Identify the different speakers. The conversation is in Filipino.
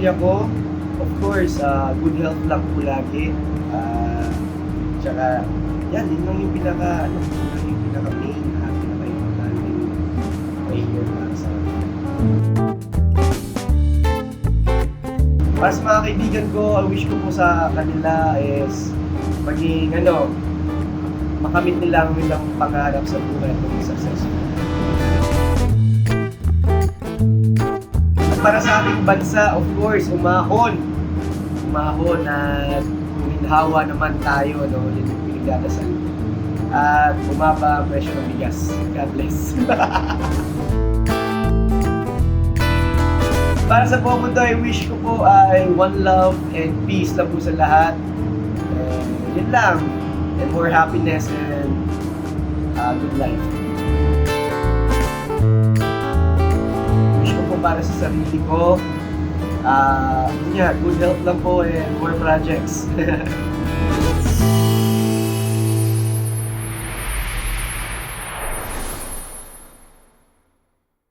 Speaker 1: pamilya ko, of course, good health lang po lagi. Tsaka, yan, yun lang yung pinaka-main, pinaka-importante mahihirap para sa akin. Para sa mga kaibigan ko, ang wish ko po sa kanila is maging, makamit nila ang nilang pangarap sa buhay at maging successful. Para sa ating bansa, of course, umahon at uminhawa naman tayo, no? Yun yung pinagdadasal. At bumaba ang presyo ng bigas. God bless. Para sa buong mundo, I wish ko po ay one love and peace lang po sa lahat. And yun lang. And more happiness and good life. Wish ko po para sa sarili ko, good health lang po and more projects.